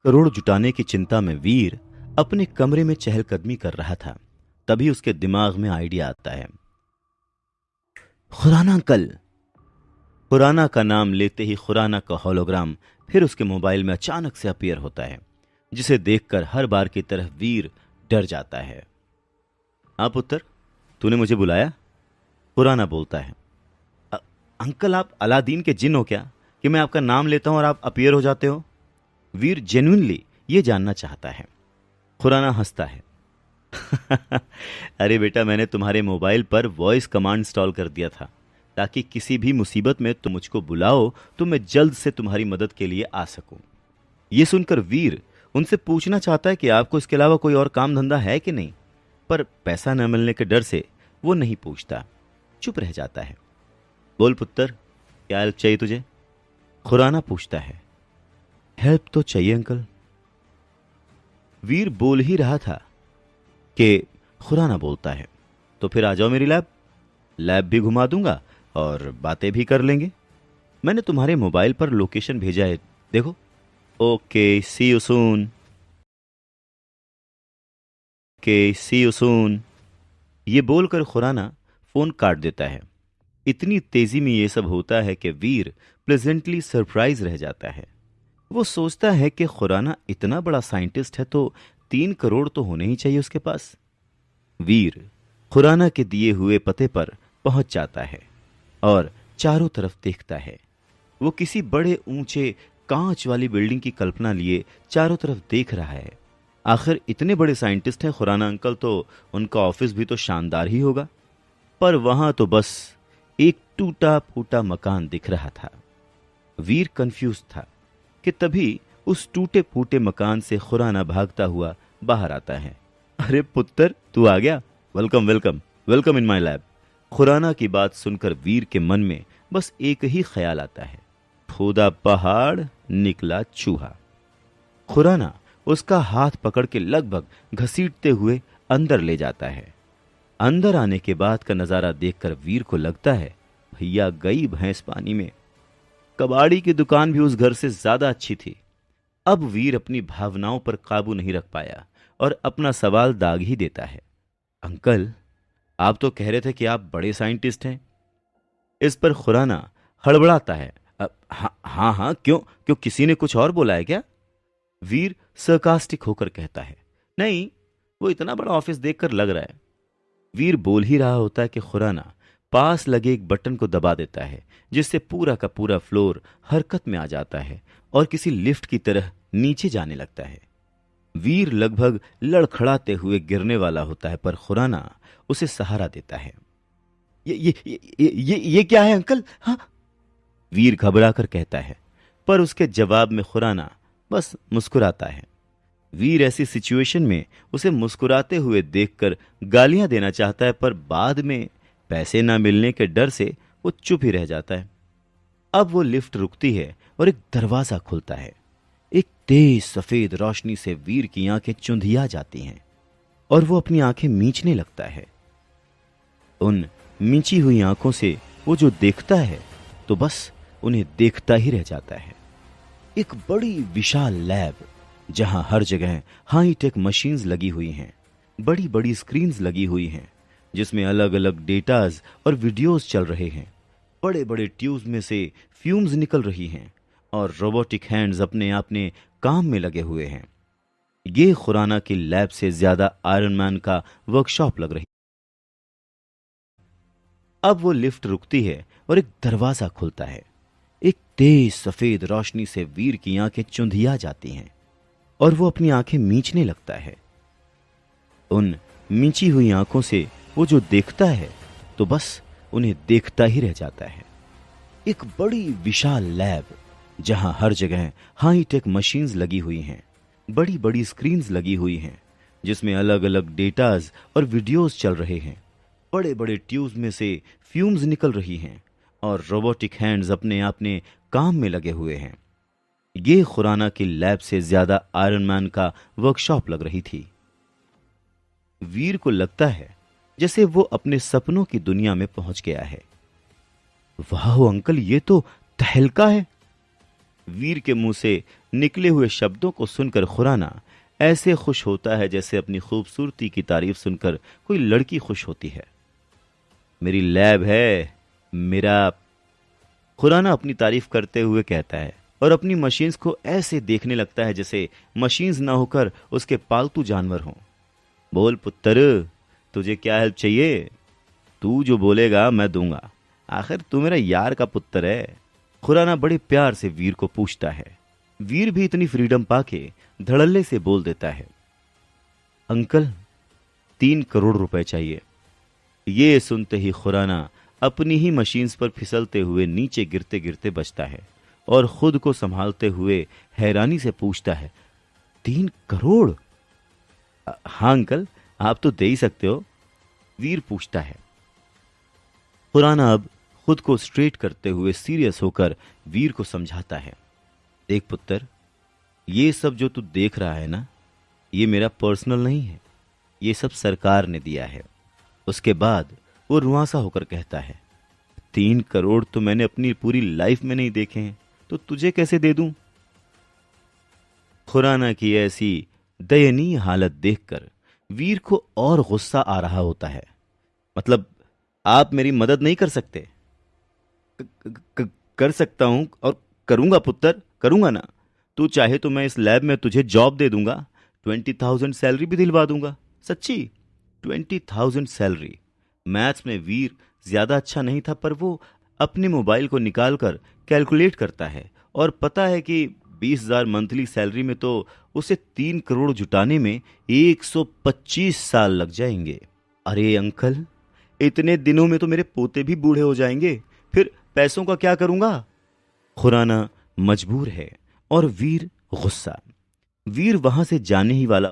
करोड़ जुटाने की चिंता में वीर अपने कमरे में चहलकदमी कर रहा था। तभी उसके दिमाग में आइडिया आता है। खुराना अंकल। खुराना का नाम लेते ही खुराना का होलोग्राम फिर उसके मोबाइल में अचानक से अपीयर होता है, जिसे देखकर हर बार की तरह वीर डर जाता है। हाँ पुत्र, तूने मुझे बुलाया? खुराना बोलता है। "अ- अंकल, आप अलादीन के जिन हो क्या कि मैं आपका नाम लेता हूं और आप अपीयर हो जाते हो?" वीर जेन्युइनली ये जानना चाहता है। खुराना हंसता है। अरे बेटा, मैंने तुम्हारे मोबाइल पर वॉइस कमांड इंस्टॉल कर दिया था ताकि किसी भी मुसीबत में तुम मुझको बुलाओ तो मैं जल्द से तुम्हारी मदद के लिए आ सकूं। ये सुनकर वीर उनसे पूछना चाहता है कि आपको इसके अलावा कोई और काम धंधा है कि नहीं, पर पैसा न मिलने के डर से वो नहीं पूछता, चुप रह जाता है। बोल पुत्र, क्या हेल्प चाहिए तुझे? खुराना पूछता है। हेल्प तो चाहिए अंकल। वीर बोल ही रहा था कि खुराना बोलता है, तो फिर आ जाओ मेरी लैब। लैब भी घुमा दूंगा और बातें भी कर लेंगे। मैंने तुम्हारे मोबाइल पर लोकेशन भेजा है, देखो। Okay, see you soon. Okay, see you soon. ये बोलकर खुराना फोन काट देता है। इतनी तेजी में ये सब होता है कि वीर प्लेजेंटली सरप्राइज रह जाता है। वो सोचता है कि खुराना इतना बड़ा साइंटिस्ट है तो 3 करोड़ तो होने ही चाहिए उसके पास। वीर खुराना के दिए हुए पते पर पहुंच जाता है और चारों तरफ देखता है। वो किसी बड़े ऊंचे कांच वाली बिल्डिंग की कल्पना लिए चारों तरफ देख रहा है। आखिर इतने बड़े साइंटिस्ट हैं खुराना अंकल, तो उनका ऑफिस भी तो शानदार ही होगा। पर वहां तो बस एक टूटा फूटा मकान दिख रहा था। वीर कंफ्यूज था कि तभी उस टूटे फूटे मकान से खुराना भागता हुआ बाहर आता है। अरे पुत्र, तू आ गया। Welcome welcome welcome in my lab. Khurana की बात सुनकर वीर के मन में बस एक ही ख्याल आता है, खोदा पहाड़ निकला चूहा। खुराना उसका हाथ पकड़ के लगभग घसीटते हुए अंदर ले जाता है। अंदर आने के बाद का नजारा देखकर वीर को लगता है, भैया गई भैंस पानी में। कबाड़ी की दुकान भी उस घर से ज्यादा अच्छी थी। अब वीर अपनी भावनाओं पर काबू नहीं रख पाया और अपना सवाल दाग ही देता है। अंकल, आप तो कह रहे थे कि आप बड़े साइंटिस्ट हैं। इस पर खुराना हड़बड़ाता है। हाँ हाँ हाँ, क्यों क्यों किसी ने कुछ और बोला है क्या? वीर सरकास्टिक होकर कहता है। नहीं, वो इतना बड़ा ऑफिस देखकर लग रहा है। वीर बोल ही रहा होता है कि खुराना पास लगे एक बटन को दबा देता है, जिससे पूरा का पूरा फ्लोर हरकत में आ जाता है और किसी लिफ्ट की तरह नीचे जाने लगता है। वीर लगभग लड़खड़ाते हुए गिरने वाला होता है, पर खुराना उसे सहारा देता है। ये क्या है अंकल? हाँ, वीर घबरा कर कहता है, पर उसके जवाब में खुराना बस मुस्कुराता है। वीर ऐसी सिचुएशन में उसे मुस्कुराते हुए देखकर गालियां देना चाहता है, पर बाद में पैसे ना मिलने के डर से वो चुप ही रह जाता है। अब वो लिफ्ट रुकती है और एक दरवाजा खुलता है। एक तेज सफेद रोशनी से वीर की आंखें चुंधिया जाती हैं और वो अपनी आंखें मींचने लगता है। उन मींची हुई आंखों से वो जो देखता है तो बस उन्हें देखता ही रह जाता है। एक बड़ी विशाल लैब, जहां हर जगह हाईटेक मशीन्स लगी हुई हैं, बड़ी बड़ी स्क्रीन्स लगी हुई हैं जिसमें अलग अलग डेटाज और वीडियोस चल रहे हैं। बड़े बड़े ट्यूब्स में से फ्यूम्स निकल रही हैं और रोबोटिक हैंड्स अपने अपने काम में लगे हुए हैं। ये खुराना की लैब से ज्यादा आयरन मैन का वर्कशॉप लग रही। अब वो लिफ्ट रुकती है और एक दरवाजा खुलता है। एक तेज सफेद रोशनी से वीर की आंखें चुंधिया जाती हैं और वो अपनी आंखें मींचने लगता है। उन मींची हुई आंखों से वो जो देखता है तो बस उन्हें देखता ही रह जाता है। एक बड़ी विशाल लैब, जहां हर जगह हाईटेक मशीन्स लगी हुई हैं, बड़ी बड़ी स्क्रीन्स लगी हुई हैं जिसमें अलग अलग डेटाज और वीडियोस चल रहे हैं। बड़े बड़े ट्यूब्स में से फ्यूम्स निकल रही हैं और रोबोटिक हैंड्स अपने अपने काम में लगे हुए हैं। ये खुराना की लैब से ज्यादा आयरन मैन का वर्कशॉप लग रही थी। वीर को लगता है जैसे वो अपने सपनों की दुनिया में पहुंच गया है। वाह अंकल, ये तो तहलका है। वीर के मुंह से निकले हुए शब्दों को सुनकर खुराना ऐसे खुश होता है जैसे अपनी खूबसूरती की तारीफ सुनकर कोई लड़की खुश होती है। मेरी लैब है, मेरा खुराना अपनी तारीफ करते हुए कहता है और अपनी मशीन्स को ऐसे देखने लगता है जैसे मशीन्स ना होकर उसके पालतू जानवर हों। बोल पुत्र, तुझे क्या हेल्प चाहिए? तू जो बोलेगा मैं दूंगा, आखिर तू मेरा यार का पुत्र है। खुराना बड़े प्यार से वीर को पूछता है। वीर भी इतनी फ्रीडम पाके धड़ल्ले से बोल देता है, अंकल 3 करोड़ रुपए चाहिए। ये सुनते ही खुराना अपनी ही मशीन्स पर फिसलते हुए नीचे गिरते गिरते बचता है और खुद को संभालते हुए हैरानी से पूछता है, 3 करोड़? हाँ अंकल, आप तो दे ही सकते हो, वीर पूछता है। खुराना अब खुद को स्ट्रेट करते हुए सीरियस होकर वीर को समझाता है, देख पुत्र, ये सब जो तू देख रहा है ना, ये मेरा पर्सनल नहीं है, ये सब सरकार ने दिया है। उसके बाद वो रुआंसा होकर कहता है, 3 करोड़ तो मैंने अपनी पूरी लाइफ में नहीं देखे हैं, तो तुझे कैसे दे दूं? खुराना की ऐसी दयनीय हालत देखकर वीर को और गुस्सा आ रहा होता है। मतलब, आप मेरी मदद नहीं कर सकते? कर सकता हूं और करूंगा पुत्र, करूंगा ना। तू चाहे तो मैं इस लैब में तुझे जॉब दे दूंगा, 20,000 सैलरी भी दिलवा दूंगा। सच्ची, 20,000 सैलरी। मैथ्स में वीर ज्यादा अच्छा नहीं था, पर वो अपने मोबाइल को निकालकर कैलकुलेट करता है और पता है कि 20,000 मंथली सैलरी में तो उसे 3 करोड़ जुटाने में 125 साल लग जाएंगे। अरे अंकल, इतने दिनों में तो मेरे पोते भी बूढ़े हो जाएंगे, फिर पैसों का क्या करूंगा? खुराना मजबूर है और वीर गुस्सा। वीर वहां से जाने ही वाला